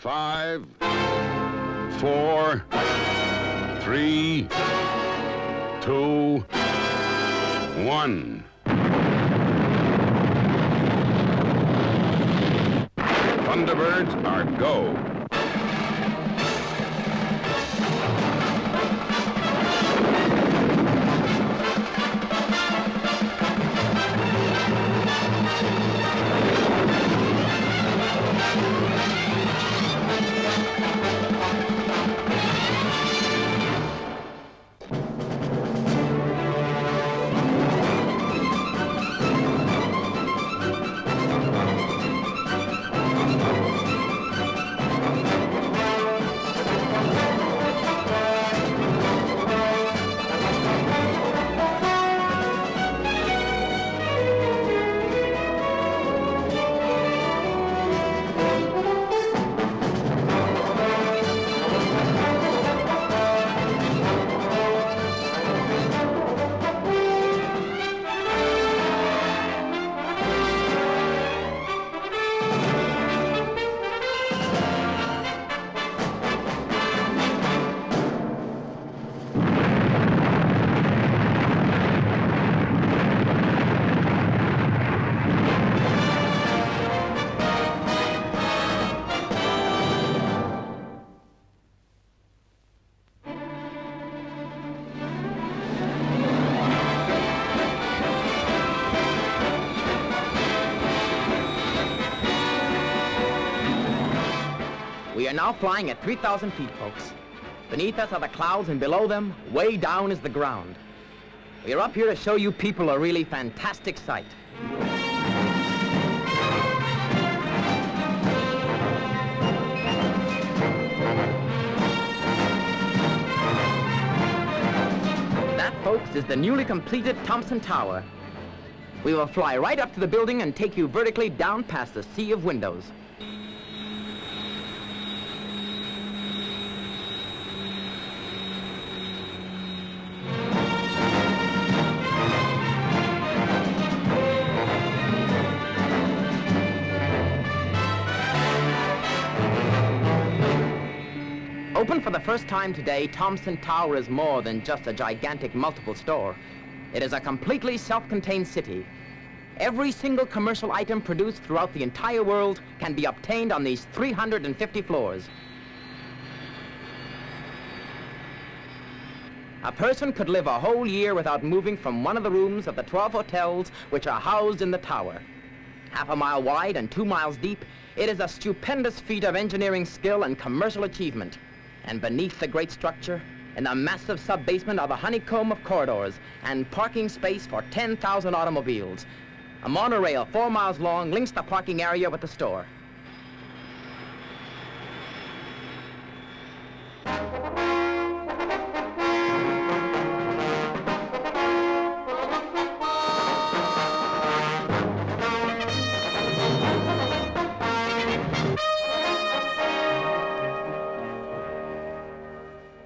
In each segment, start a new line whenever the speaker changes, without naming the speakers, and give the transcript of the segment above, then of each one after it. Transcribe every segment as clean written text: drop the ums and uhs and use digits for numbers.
5, 4, 3, 2, 1. Thunderbirds are go.
We are now flying at 3,000 feet, folks. Beneath us are the clouds, and below them, way down, is the ground. We are up here to show you people a really fantastic sight. That, folks, is the newly completed Thompson Tower. We will fly right up to the building and take you vertically down past the sea of windows. Open for the first time today, Thompson Tower is more than just a gigantic multiple store. It is a completely self-contained city. Every single commercial item produced throughout the entire world can be obtained on these 350 floors. A person could live a whole year without moving from one of the rooms of the 12 hotels which are housed in the tower. Half a mile wide and 2 miles deep, it is a stupendous feat of engineering skill and commercial achievement. And beneath the great structure, in the massive sub-basement, are the honeycomb of corridors and parking space for 10,000 automobiles. A monorail 4 miles long links the parking area with the store.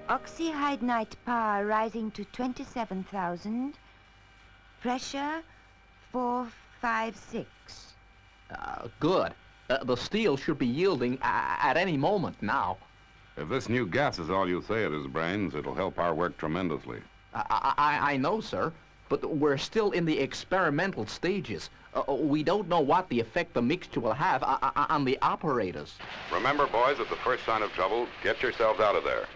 Oxyhydnite power rising to 27,000. Pressure 456.
Good. The steel should be yielding at any moment now.
If this new gas is all you say it is, Brains, it'll help our work tremendously.
I know, sir, but we're still in the experimental stages. We don't know what the effect the mixture will have on the operators.
Remember, boys, at the first sign of trouble, get yourselves out of there.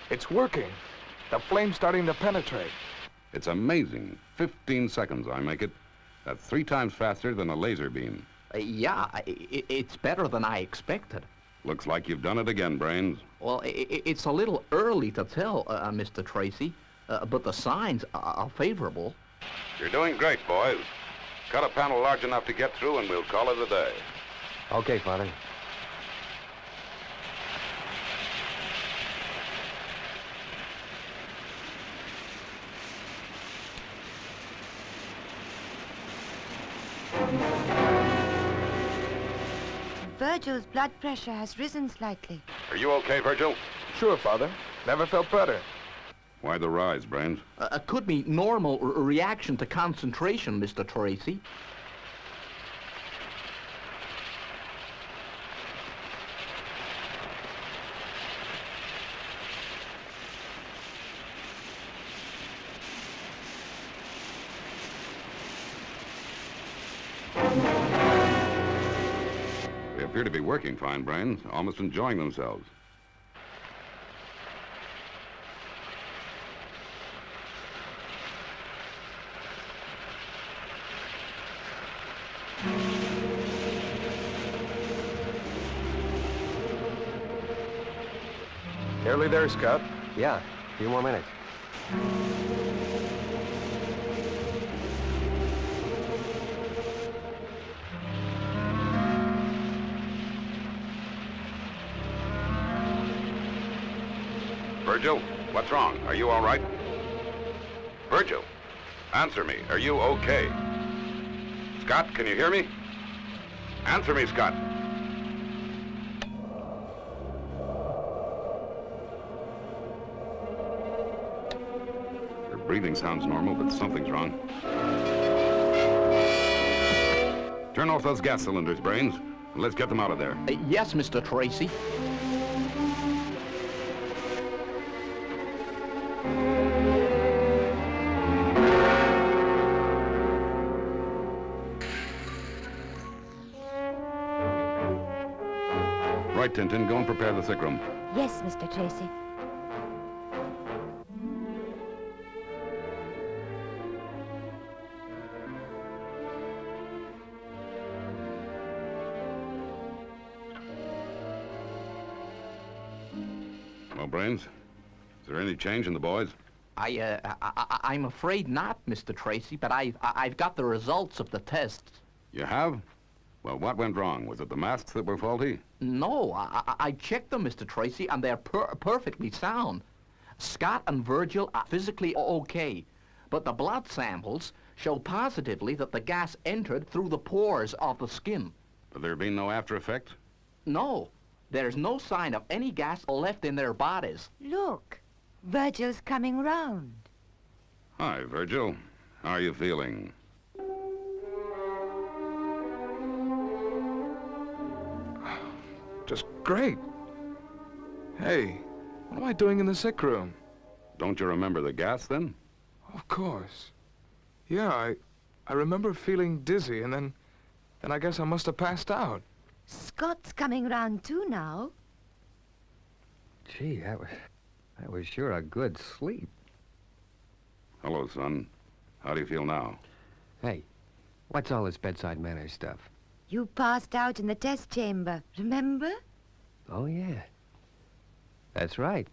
It's working. The flame's starting to penetrate.
It's amazing. 15 seconds, I make it. That's 3 times faster than a laser beam.
Yeah, it's better than I expected.
Looks like you've done it again, Brains.
Well, it's a little early to tell, Mr. Tracy, but the signs are favorable.
You're doing great, boys. Cut a panel large enough to get through, and we'll call it a day.
Okay, Father.
Virgil's blood pressure has risen slightly.
Are you okay, Virgil?
Sure, Father. Never felt better.
Why the rise, Brains?
Could be normal reaction to concentration, Mr. Tracy.
appear to be working fine, Brains. Almost enjoying themselves.
Nearly there, Scott.
Yeah, a few more minutes.
Virgil, what's wrong? Are you all right? Virgil, answer me. Are you okay? Scott, can you hear me? Answer me, Scott. Her breathing sounds normal, but something's wrong. Turn off those gas cylinders, Brains, and let's get them out of there.
Yes, Mr. Tracy.
Right, Tintin, go and prepare the sick room.
Yes, Mr. Tracy.
Well, Brains, is there any change in the boys?
I'm afraid not, Mr. Tracy, but I've got the results of the tests.
You have? Well, what went wrong? Was it the masks that were faulty?
No, I checked them, Mr. Tracy, and they're perfectly sound. Scott and Virgil are physically okay, but the blood samples show positively that the gas entered through the pores of the skin.
Have there been no after effect?
No, there's no sign of any gas left in their bodies.
Look, Virgil's coming round.
Hi, Virgil. How are you feeling?
Just great. Hey, what am I doing in the sick room?
Don't you remember the gas, then?
Of course. Yeah, I remember feeling dizzy, and then I guess I must have passed out.
Scott's coming round too now.
Gee, that was sure a good sleep.
Hello, son. How do you feel now?
Hey, what's all this bedside manner stuff?
You passed out in the test chamber, remember?
Oh, yeah. That's right.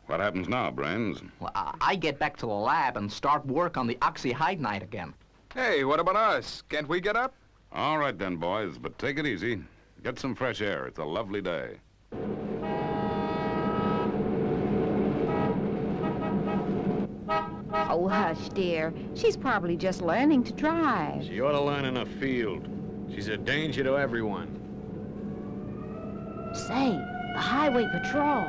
What happens now, Brains?
Well, I get back to the lab and start work on the oxyhydnite again.
Hey, what about us? Can't we get up?
All right then, boys, but take it easy. Get some fresh air. It's a lovely day.
Oh, hush, dear. She's probably just learning to drive.
She ought to learn in a field. She's a danger to everyone.
Say, the highway patrol.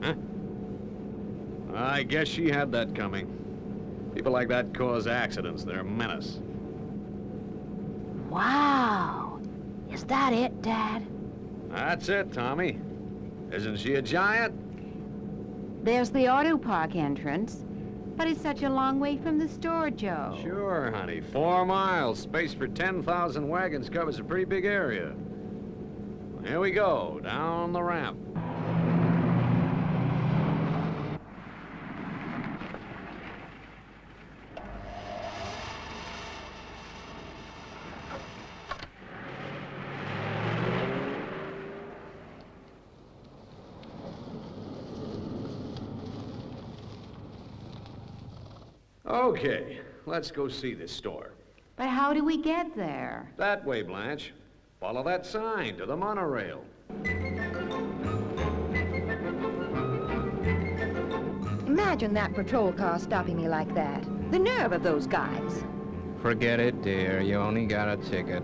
Huh? I guess she had that coming. People like that cause accidents. They're a menace.
Wow. Is that it, Dad?
That's it, Tommy. Isn't she a giant?
There's the auto park entrance. But it's such a long way from the store, Joe.
Sure, honey. 4 miles. Space for 10,000 wagons covers a pretty big area. Here we go, down the ramp. Okay, let's go see this store.
But how do we get there?
That way, Blanche. Follow that sign to the monorail.
Imagine that patrol car stopping me like that. The nerve of those guys.
Forget it, dear. You only got a ticket.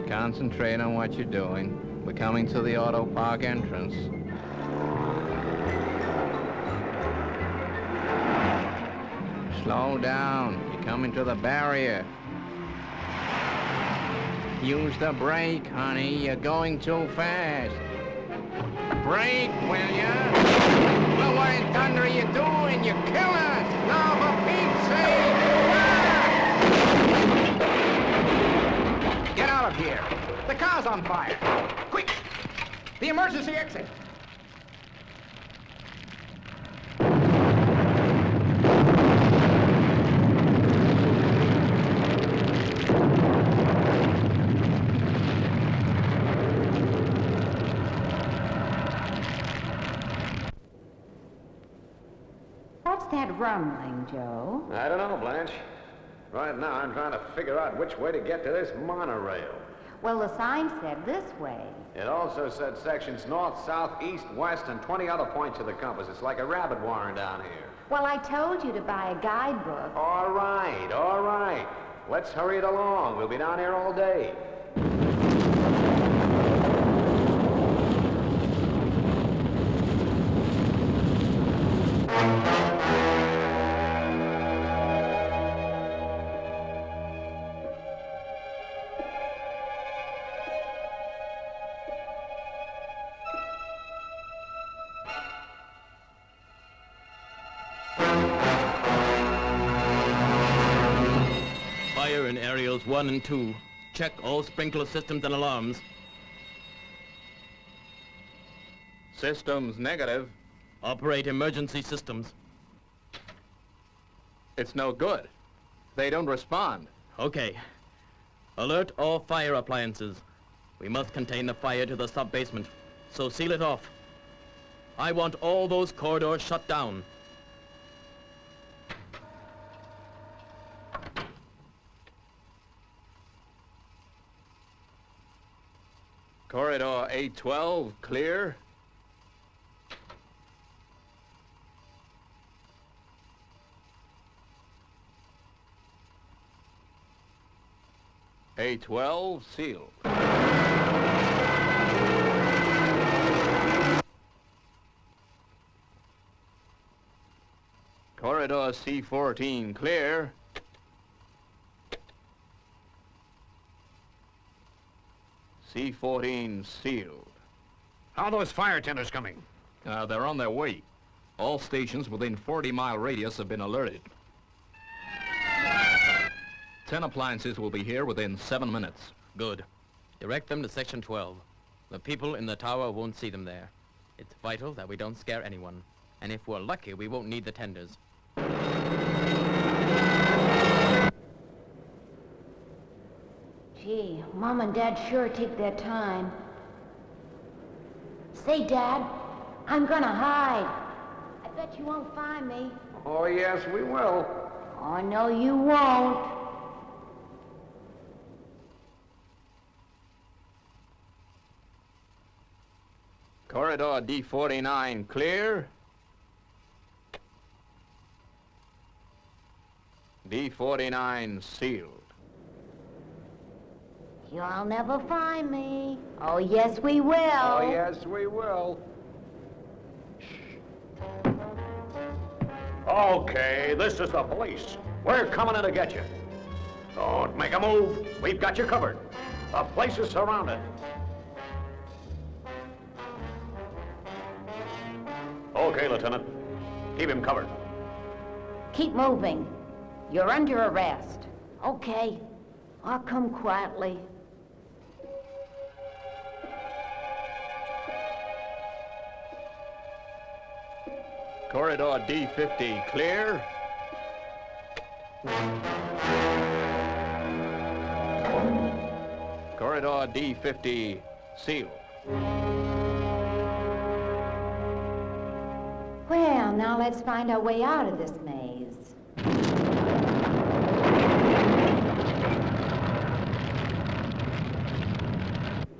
Concentrate on what you're doing. We're coming to the auto park entrance. Slow down. You're coming to the barrier. Use the brake, honey. You're going too fast.
Break, will ya? Well, what in thunder are you doing? You're killing us! Now, for Pete's sake! Get out of here! The car's on fire! Quick! The emergency exit!
What's that rumbling, Joe?
I don't know, Blanche. Right now, I'm trying to figure out which way to get to this monorail.
Well, the sign said this way.
It also said sections north, south, east, west, and 20 other points of the compass. It's like a rabbit warren down here.
Well, I told you to buy a guidebook.
All right, all right. Let's hurry it along. We'll be down here all day.
Fire in areas 1 and 2. Check all sprinkler systems and alarms.
Systems negative.
Operate emergency systems.
It's no good. They don't respond.
Okay. Alert all fire appliances. We must contain the fire to the sub-basement, so seal it off. I want all those corridors shut down.
Corridor 812, clear. A12, sealed. Corridor C14, clear. C14 sealed.
How are those fire tenders coming?
They're on their way. All stations within 40-mile radius have been alerted. 10 appliances will be here within 7 minutes.
Good. Direct them to Section 12. The people in the tower won't see them there. It's vital that we don't scare anyone. And if we're lucky, we won't need the tenders.
Gee, Mom and Dad sure take their time. Say, Dad, I'm gonna hide. I bet you won't find me.
Oh, yes, we will.
Oh, no, you won't.
Corridor D49 clear. D49 sealed.
You'll never find me. Oh, yes, we will.
Oh, yes, we will. Okay, this is the police. We're coming in to get you. Don't make a move. We've got you covered. The place is surrounded. Okay, Lieutenant. Keep him covered.
Keep moving. You're under arrest. Okay, I'll come quietly.
Corridor D50 clear. Corridor D50 sealed.
Well, now let's find our way out of this maze.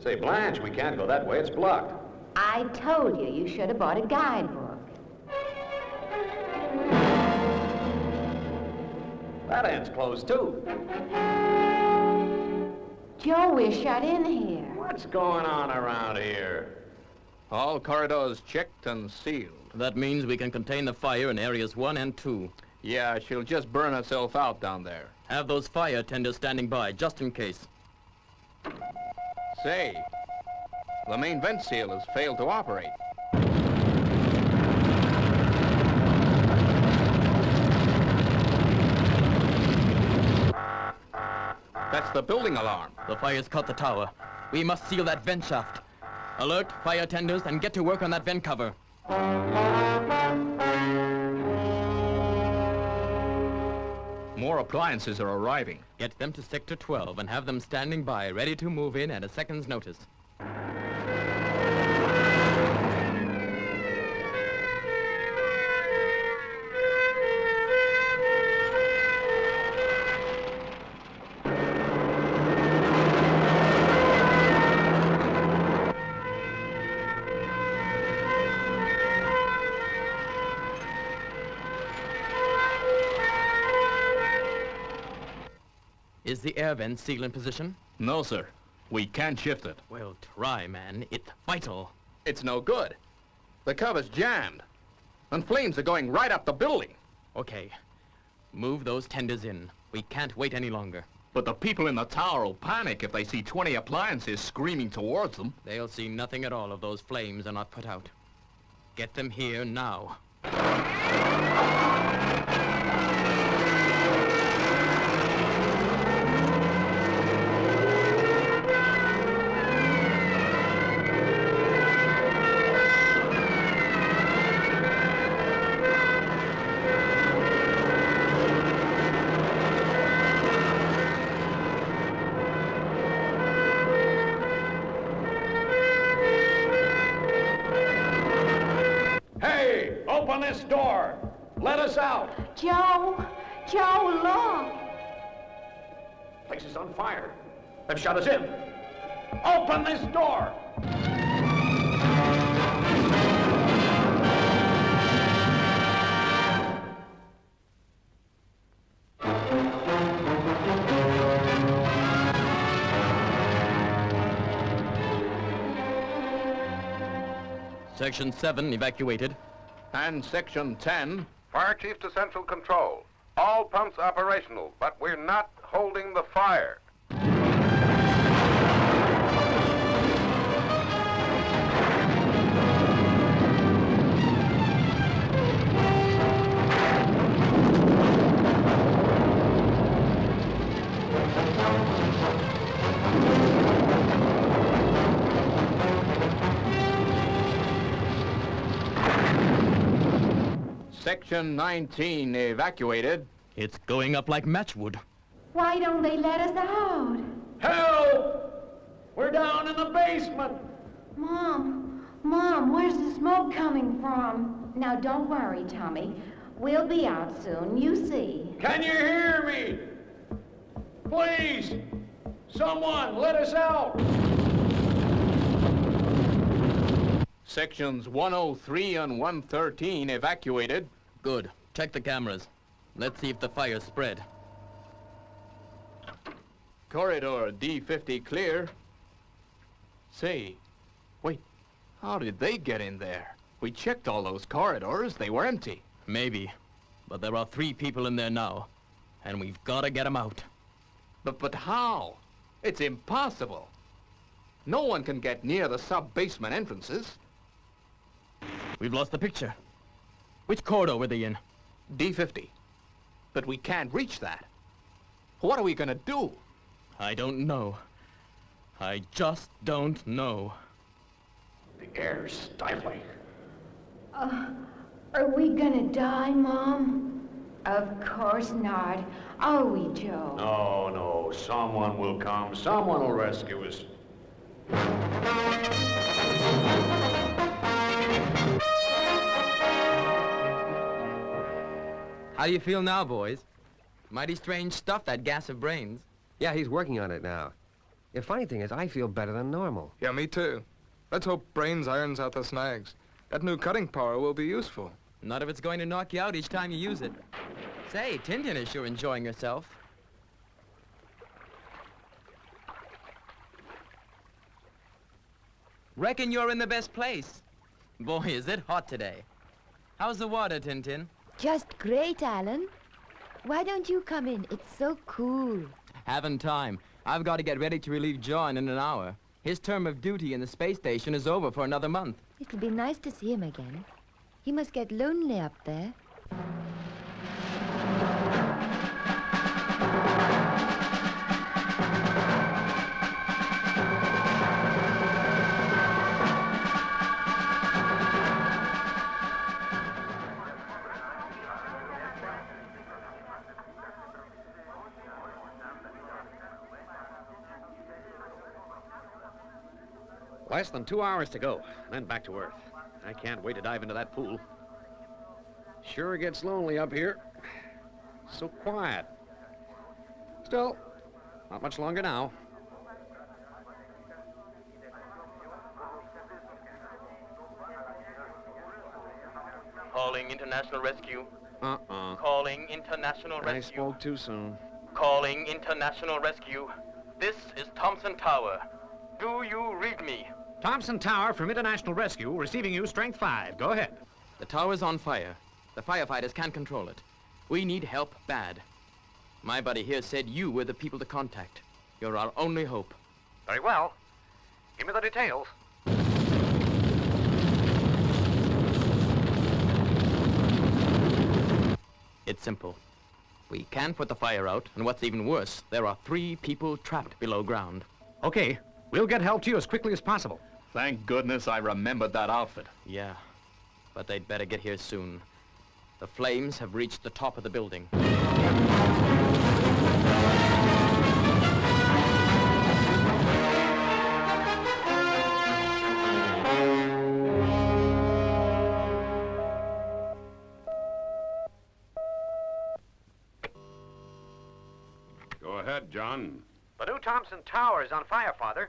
Say, Blanche, we can't go that way. It's blocked.
I told you, you should have bought a guidebook.
That end's closed, too.
Joe, we're shut in here.
What's going on around here?
All corridors checked and sealed.
That means we can contain the fire in areas 1 and 2.
Yeah, she'll just burn herself out down there.
Have those fire tenders standing by, just in case.
Say, The main vent seal has failed to operate. That's the building alarm.
The fire's caught the tower. We must seal that vent shaft. Alert fire tenders and get to work on that vent cover.
More appliances are arriving.
Get them to Sector 12 and have them standing by, ready to move in at a second's notice. Is the air vent seal in position?
No, sir. We can't shift it.
Well, try, man. It's vital.
It's no good. The cover's jammed. And flames are going right up the building.
Okay. Move those tenders in. We can't wait any longer.
But the people in the tower will panic if they see 20 appliances screaming towards them.
They'll see nothing at all if those flames are not put out. Get them here now.
Hey, open this door. Let us out.
Joe! Joe, look!
Place is on fire. They've shut us in. Open this door.
Section 7 evacuated.
And Section 10.
Fire Chief to Central Control. All pumps operational, but we're not holding the fire.
Section 19 evacuated.
It's going up like matchwood.
Why don't they let us out?
Help! We're down in the basement.
Mom, where's the smoke coming from? Now, don't worry, Tommy. We'll be out soon, you see.
Can you hear me? Please, someone, let us out.
Sections 103 and 113 evacuated.
Good. Check the cameras. Let's see if the fire's spread.
Corridor D50 clear. Say, wait, how did they get in there? We checked all those corridors. They were empty.
Maybe. But there are 3 people in there now. And we've got to get them out.
But how? It's impossible. No one can get near the sub-basement entrances.
We've lost the picture. Which corridor were they in?
D50. But we can't reach that. What are we gonna do?
I don't know. I just don't know.
The air's stifling.
Are we gonna die, Mom? Of course not. Are we, Joe?
No, someone will come. Someone will rescue us.
How do you feel now, boys? Mighty strange stuff, that gas of brains.
Yeah, he's working on it now. The funny thing is, I feel better than normal.
Yeah, me too. Let's hope Brains irons out the snags. That new cutting power will be useful.
Not if it's going to knock you out each time you use it. Say, Tintin is sure enjoying herself. Reckon you're in the best place. Boy, is it hot today. How's the water, Tintin?
Just great, Alan. Why don't you come in? It's so cool.
Haven't time. I've got to get ready to relieve John in an hour. His term of duty in the space station is over for another month.
It'll be nice to see him again. He must get lonely up there.
Less than 2 hours to go, then back to Earth. I can't wait to dive into that pool. Sure gets lonely up here. So quiet. Still, not much longer now.
Calling International Rescue. Calling International
I
Rescue.
spoke too soon.
Calling International Rescue. This is Thompson Tower. Do you read me?
Thompson Tower from International Rescue, receiving you, strength 5. Go ahead.
The tower's on fire. The firefighters can't control it. We need help bad. My buddy here said you were the people to contact. You're our only hope.
Very well. Give me the details.
It's simple. We can't put the fire out, and what's even worse, there are 3 people trapped below ground.
Okay, we'll get help to you as quickly as possible.
Thank goodness I remembered that outfit.
Yeah, but they'd better get here soon. The flames have reached the top of the building.
Go ahead, John.
The new Thompson Tower is on fire, Father.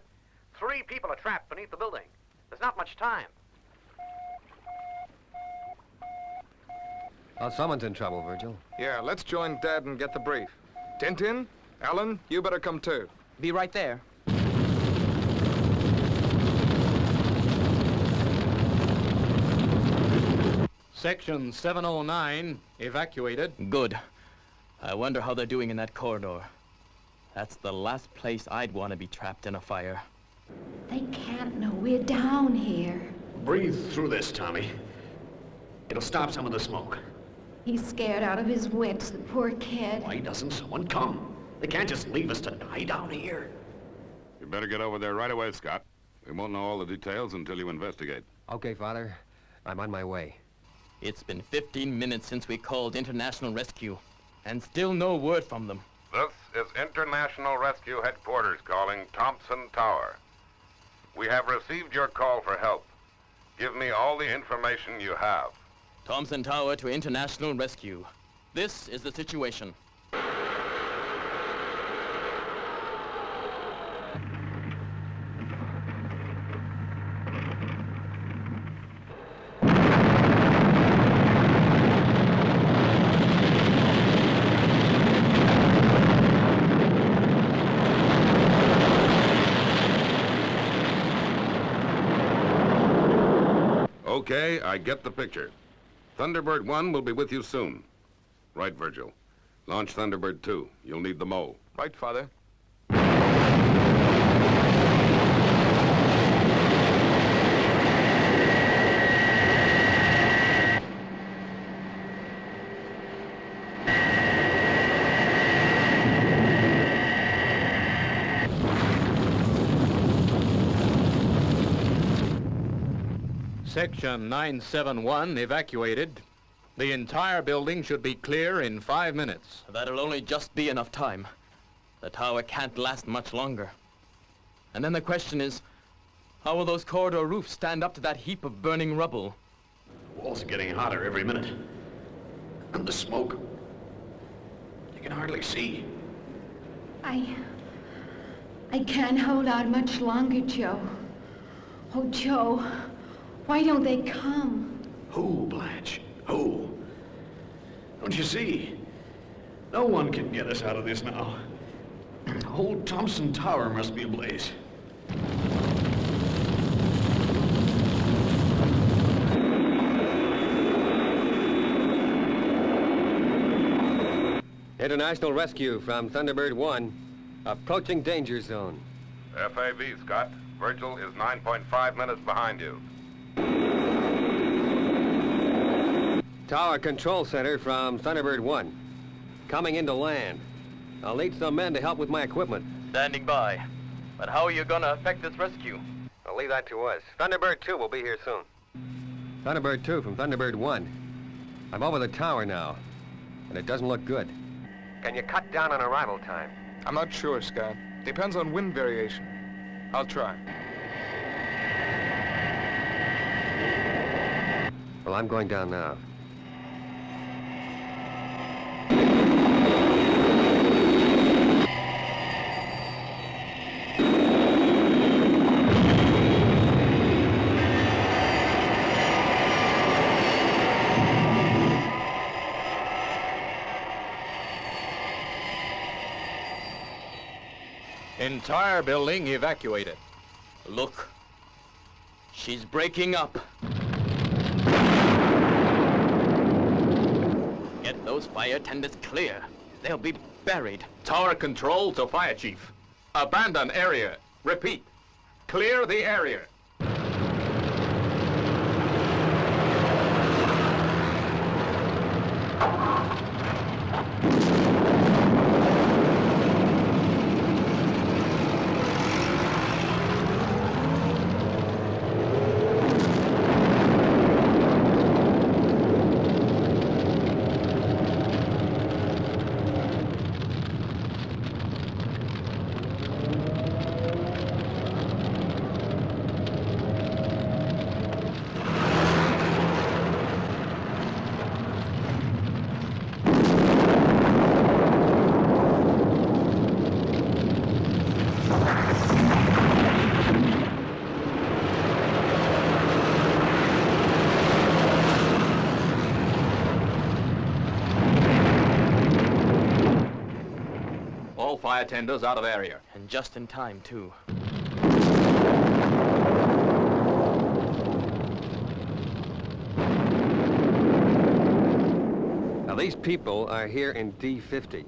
3 people are trapped beneath the building. There's not much time.
Well, someone's in trouble, Virgil.
Yeah, let's join Dad and get the brief. Tintin, Alan, you better come too.
Be right there.
Section 709, evacuated.
Good. I wonder how they're doing in that corridor. That's the last place I'd want to be trapped in a fire.
They can't know we're down here.
Breathe through this, Tommy. It'll stop some of the smoke.
He's scared out of his wits, the poor kid.
Why doesn't someone come? They can't just leave us to die down here.
You better get over there right away, Scott. We won't know all the details until you investigate.
Okay, Father. I'm on my way.
It's been 15 minutes since we called International Rescue, and still no word from them.
This is International Rescue Headquarters calling Thompson Tower. We have received your call for help. Give me all the information you have.
Thompson Tower to International Rescue. This is the situation.
Okay, I get the picture. Thunderbird 1 will be with you soon. Right, Virgil. Launch Thunderbird 2. You'll need the Mo.
Right, Father.
Section 971 evacuated. The entire building should be clear in 5 minutes.
That'll only just be enough time. The tower can't last much longer. And then the question is, how will those corridor roofs stand up to that heap of burning rubble?
The walls are getting hotter every minute. And the smoke. You can hardly see.
I can't hold out much longer, Joe. Oh, Joe, why don't they come?
Who, Blanche? Who? Don't you see? No one can get us out of this now. The whole Thompson Tower must be ablaze.
International Rescue from Thunderbird 1. Approaching danger zone.
FAV, Scott. Virgil is 9.5 minutes behind you.
Tower Control Center from Thunderbird 1. Coming into land. I'll need some men to help with my equipment.
Standing by. But how are you gonna effect this rescue?
I'll leave that to us. Thunderbird 2 will be here soon. Thunderbird 2 from Thunderbird 1. I'm over the tower now, and it doesn't look good. Can you cut down on arrival time?
I'm not sure, Scott. Depends on wind variation. I'll try.
Well, I'm going down now.
Entire building evacuated.
Look. She's breaking up. Get those fire tenders clear. They'll be buried.
Tower control to fire chief. Abandon area. Repeat. Clear the area. All fire tenders out of area.
And just in time, too.
Now, these people are here in D50.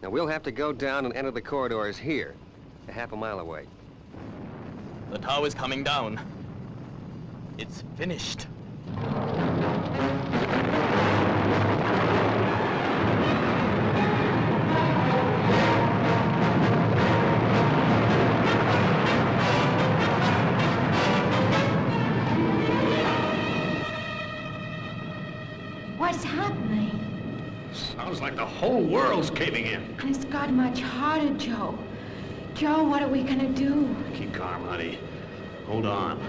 Now, we'll have to go down and enter the corridors here, a half a mile away.
The tower's coming down. It's finished.
What's happening?
Sounds like the whole world's caving in.
It's got much harder, Joe. Joe, what are we gonna do?
Keep calm, honey. Hold on.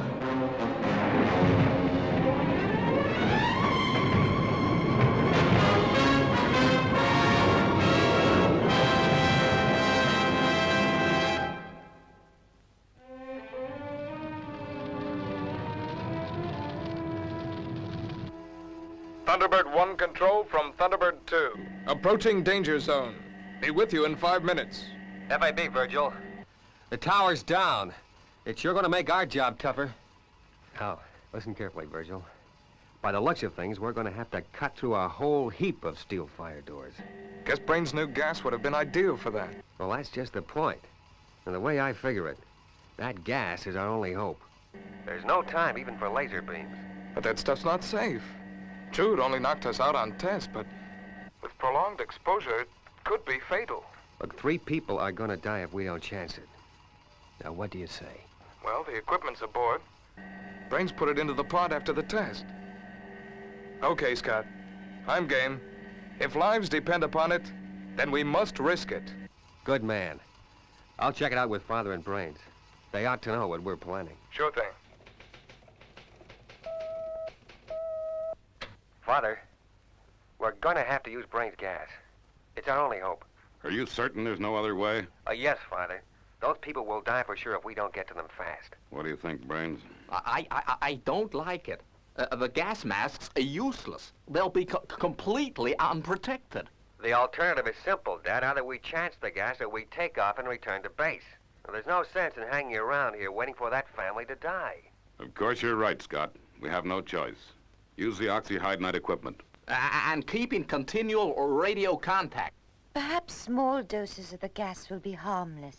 Thunderbird 1 control from Thunderbird 2. Approaching danger zone. Be with you in 5 minutes.
FAB, Virgil. The tower's down. It's sure gonna make our job tougher. Now, listen carefully, Virgil. By the looks of things, we're gonna have to cut through a whole heap of steel fire doors.
Guess Brain's new gas would have been ideal for that.
Well, that's just the point. And the way I figure it, that gas is our only hope. There's no time even for laser beams.
But that stuff's not safe. True, it only knocked us out on test, but with prolonged exposure, it could be fatal.
Look, 3 people are gonna die if we don't chance it. Now, what do you say?
Well, the equipment's aboard. Brains put it into the pod after the test. Okay, Scott. I'm game. If lives depend upon it, then we must risk it.
Good man. I'll check it out with Father and Brains. They ought to know what we're planning.
Sure thing.
Father, we're gonna have to use Brains gas. It's our only hope.
Are you certain there's no other way?
Yes, Father. Those people will die for sure if we don't get to them fast.
What do you think, Brains?
I don't like it. The gas masks are useless. They'll be completely unprotected.
The alternative is simple, Dad. Either we chance the gas or we take off and return to base. Now, there's no sense in hanging around here waiting for that family to die.
Of course you're right, Scott. We have no choice. Use the oxyhydride equipment.
And keep in continual radio contact.
Perhaps small doses of the gas will be harmless.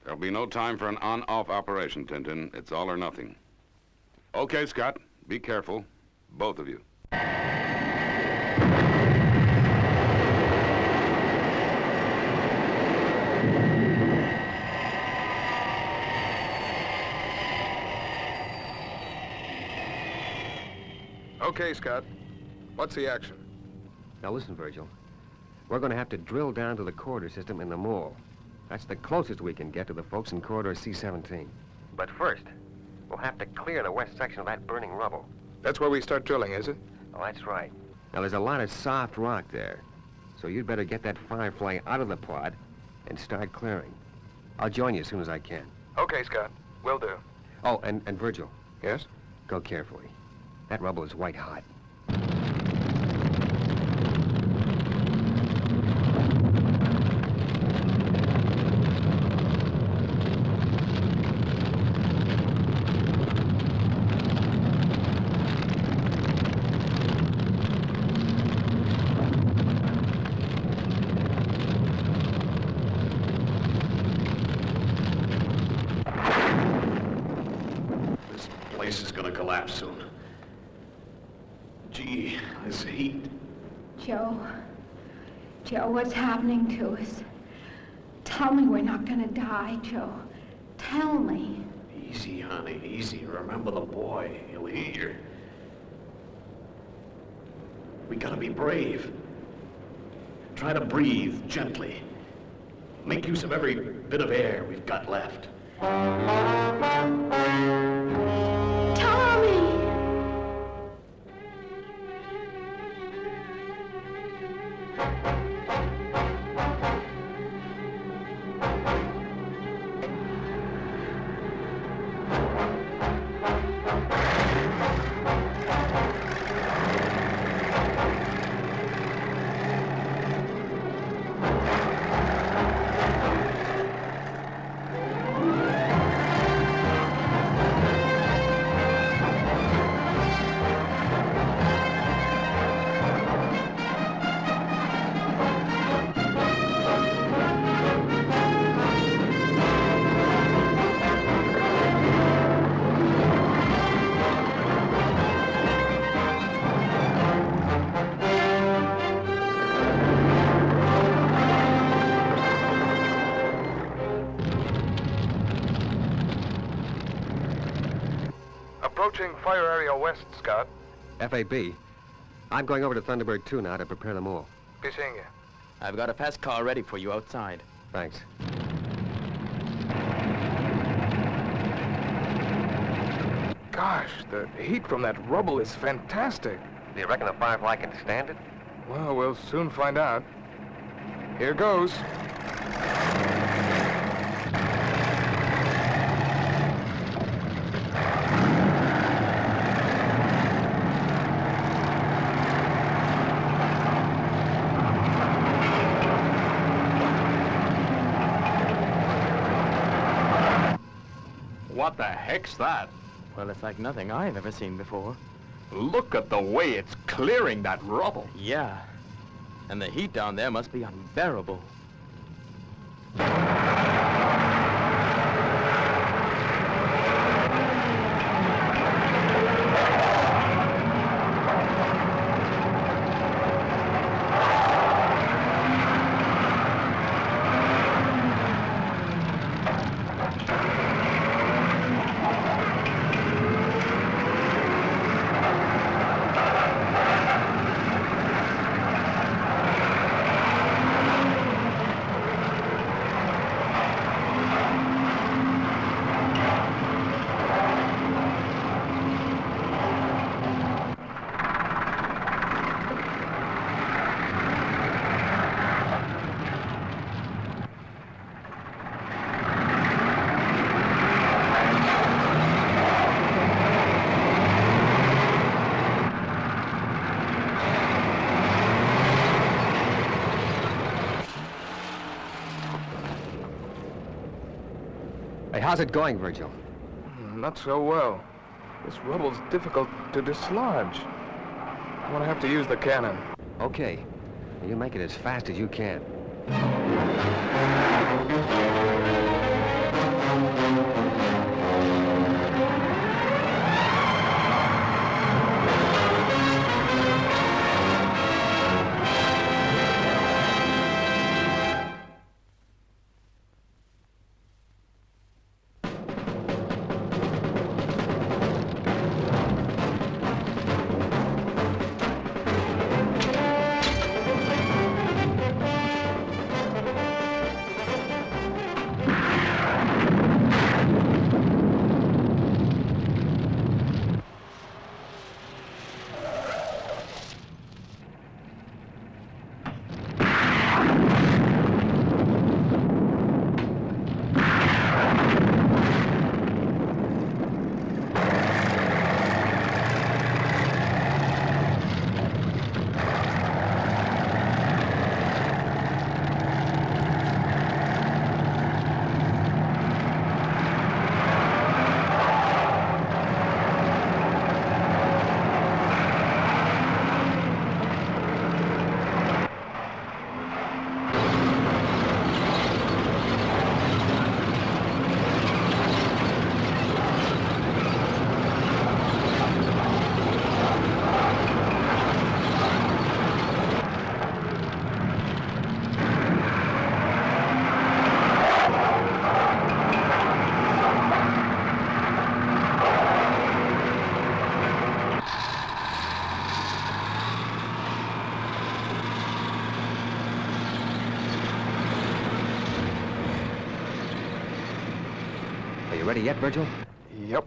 There'll be no time for an on-off operation, Tintin. It's all or nothing. Okay, Scott. Be careful. Both of you.
Okay, Scott. What's the action?
Now listen, Virgil. We're going to have to drill down to the corridor system in the mall. That's the closest we can get to the folks in corridor C-17. But first, we'll have to clear the west section of that burning rubble.
That's where we start drilling, is it?
Oh, that's right. Now, there's a lot of soft rock there, so you'd better get that Firefly out of the pod and start clearing. I'll join you as soon as I can.
Okay, Scott. Will do.
Oh, and Virgil.
Yes?
Go carefully. That rubble is white hot.
This place is gonna collapse soon. Gee, this heat.
Joe, what's happening to us? Tell me we're not gonna die, Joe. Tell me.
Easy, honey, easy. Remember the boy. He'll hear. We gotta be brave. Try to breathe gently. Make use of every bit of air we've got left.
Tommy!
Approaching fire area west, Scott.
FAB. I'm going over to Thunderbird 2 now to prepare them all.
Be seeing you.
I've got a fast car ready for you outside.
Thanks.
Gosh, the heat from that rubble is fantastic.
Do you reckon the Firefly can stand it?
Well, we'll soon find out. Here goes.
What the heck's that?
Well, it's like nothing I've ever seen before.
Look at the way it's clearing that rubble.
Yeah. And the heat down there must be unbearable.
Hey, how's it going, Virgil?
Not so well. This rubble's difficult to dislodge. I'm gonna have to use the cannon.
Okay. You make it as fast as you can. Are you ready yet, Virgil?
Yep.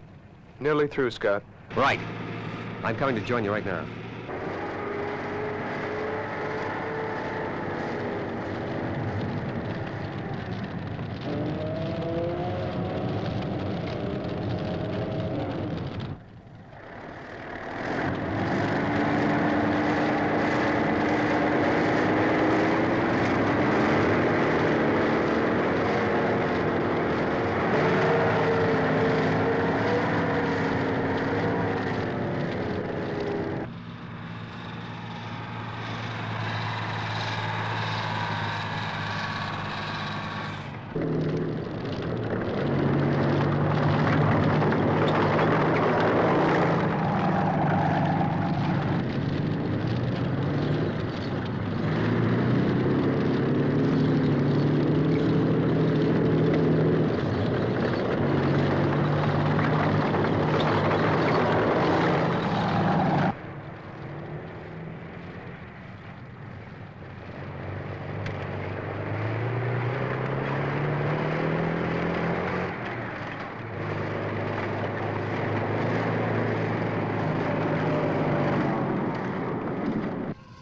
Nearly through, Scott.
Right. I'm coming to join you right now.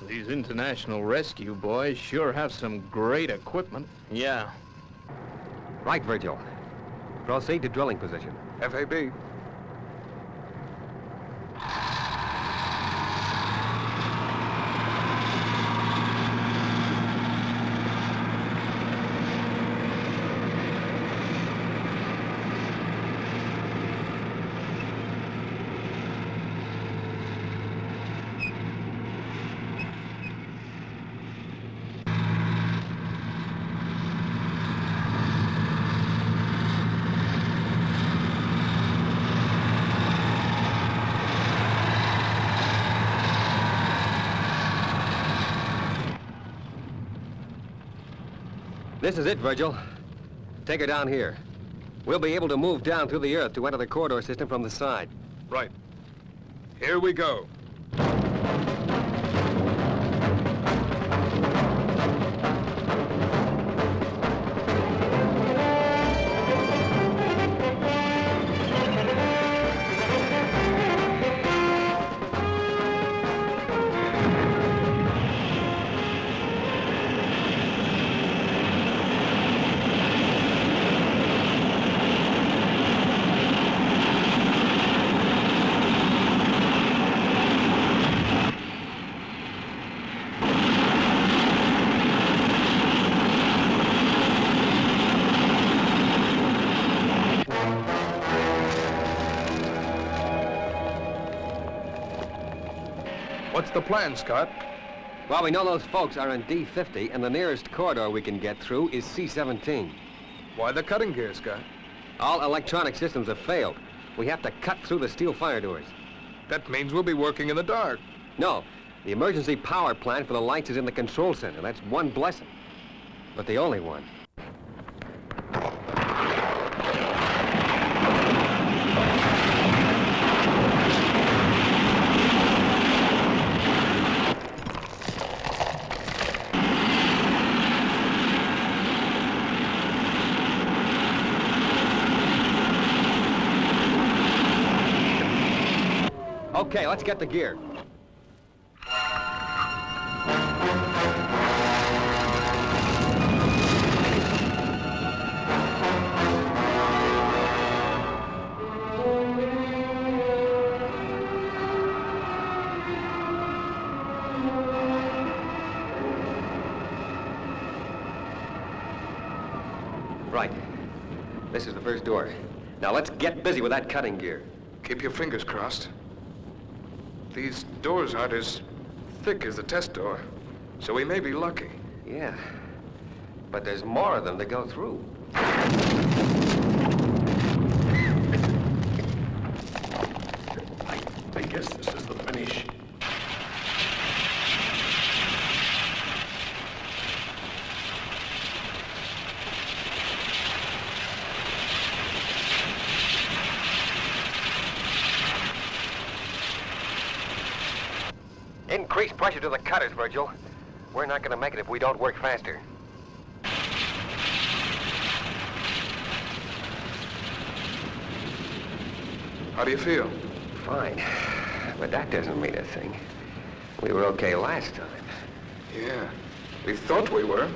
These international rescue boys sure have some great equipment.
Yeah.
Right, Virgil. Proceed to drilling position.
FAB.
This is it, Virgil. Take her down here. We'll be able to move down through the earth to enter the corridor system from the side.
Right. Here we go. What's the plan, Scott?
Well, we know those folks are in D50, and the nearest corridor we can get through is C17.
Why the cutting gear, Scott?
All electronic systems have failed. We have to cut through the steel fire doors.
That means we'll be working in the dark.
No, the emergency power plant for the lights is in the control center. That's one blessing. But the only one. Okay, let's get the gear. Right. This is the first door. Now let's get busy with that cutting gear.
Keep your fingers crossed. These doors aren't as thick as the test door, so we may be lucky.
Yeah. But there's more of them to go through.
I guess this is the finish.
Increase pressure to the cutters, Virgil. We're not gonna make it if we don't work faster.
How do you feel?
Fine. But that doesn't mean a thing. We were okay last time.
Yeah, we thought we were.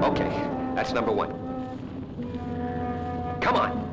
Okay, that's number one. Come on.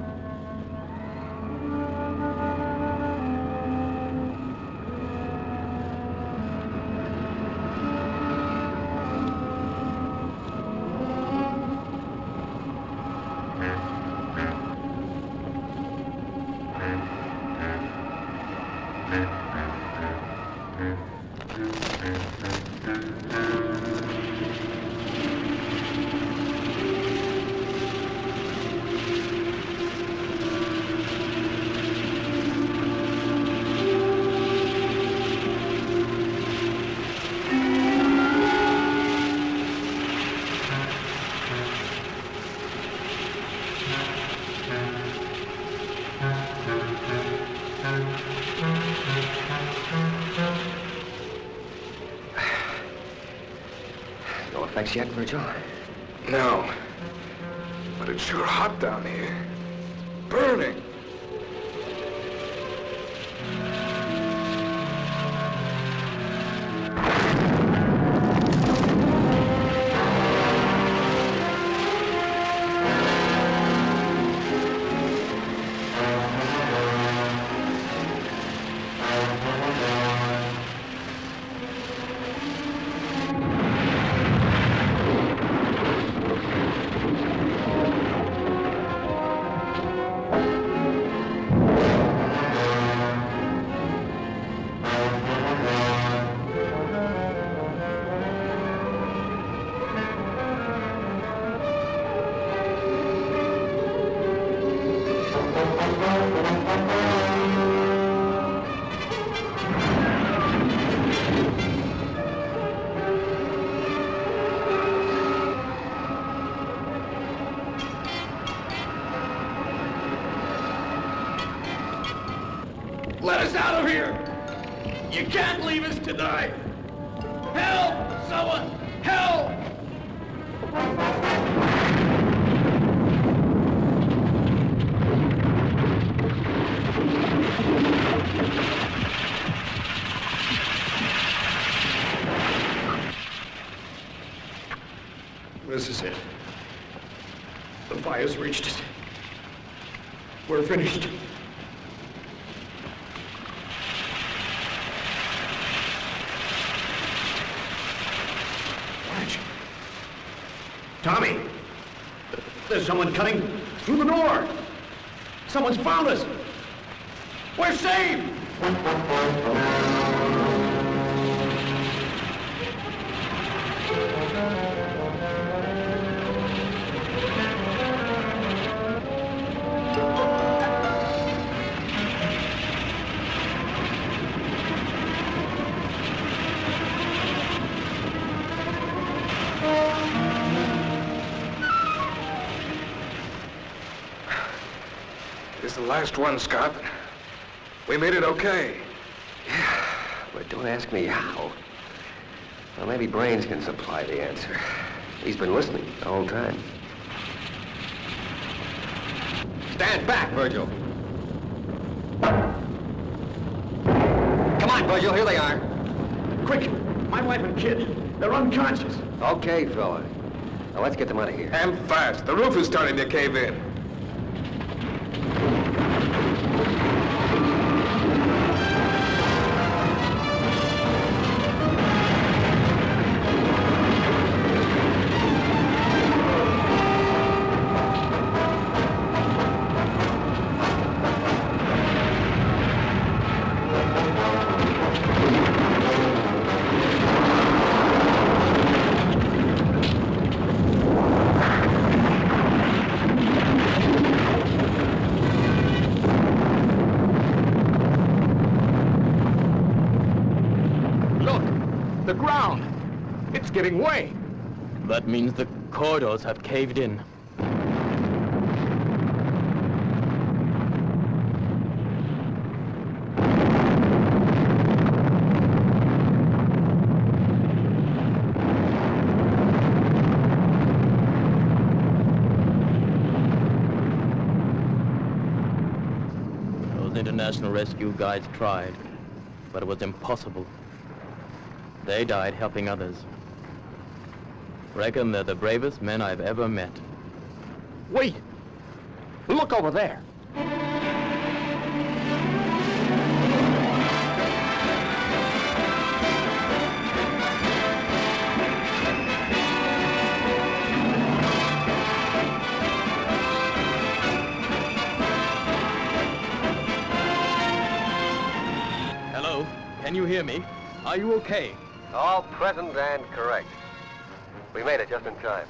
No effects yet, Virgil?
No. But it's sure hot down here. Burning.
Let us out of here! You can't leave us to die! Help! Someone! Help!
This is it. The fire's reached it. We're finished. Watch. Tommy! There's someone cutting through the door! Someone's found us! We're saved!
This is the last one, Scott. We made it okay.
But don't ask me how. Well, maybe Brains can supply the answer. He's been listening the whole time. Stand back, Virgil. Come on, Virgil, here they are.
Quick! My wife and kid. They're unconscious.
Okay, fella. Now let's get them out of here.
And fast. The roof is starting to cave in.
The ground! It's giving way!
That means the corridors have caved in. international rescue guides tried, but it was impossible. They died helping others. Reckon they're the bravest men I've ever met.
Wait! Look over there!
Hello? Can you hear me? Are you okay?
All present and correct. We made it just in time.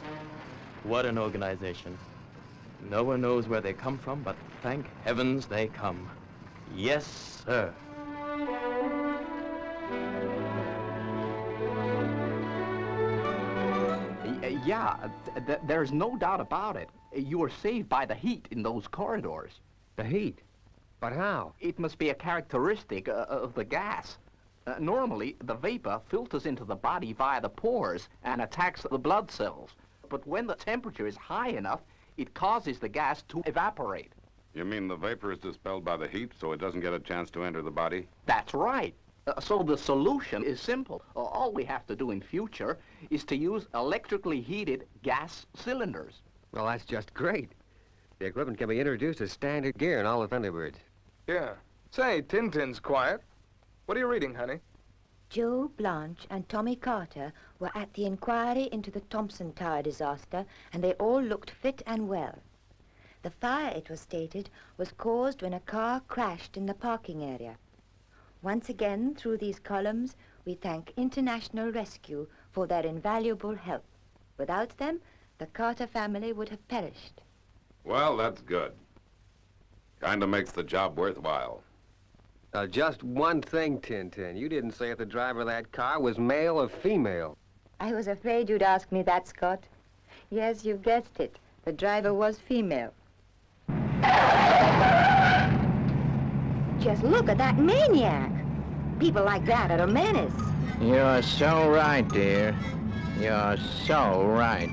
What an organization. No one knows where they come from, but thank heavens they come. Yes, sir.
There's no doubt about it. You were saved by the heat in those corridors.
The heat? But how?
It must be a characteristic of the gas. Normally, the vapor filters into the body via the pores and attacks the blood cells. But when the temperature is high enough, it causes the gas to evaporate.
You mean the vapor is dispelled by the heat, so it doesn't get a chance to enter the body?
That's right. So the solution is simple. All we have to do in future is to use electrically heated gas cylinders.
Well, that's just great. The equipment can be introduced as standard gear in all the Thunderbirds.
Yeah. Say, Tintin's quiet. What are you reading, honey?
Joe, Blanche, and Tommy Carter were at the inquiry into the Thompson Tower disaster, and they all looked fit and well. The fire, it was stated, was caused when a car crashed in the parking area. Once again, through these columns, we thank International Rescue for their invaluable help. Without them, the Carter family would have perished.
Well, that's good. Kinda makes the job worthwhile.
Just one thing, Tintin. You didn't say if the driver of that car was male or female.
I was afraid you'd ask me that, Scott. Yes, you've guessed it. The driver was female. Just look at that maniac. People like that are a menace.
You're so right, dear. You're so right.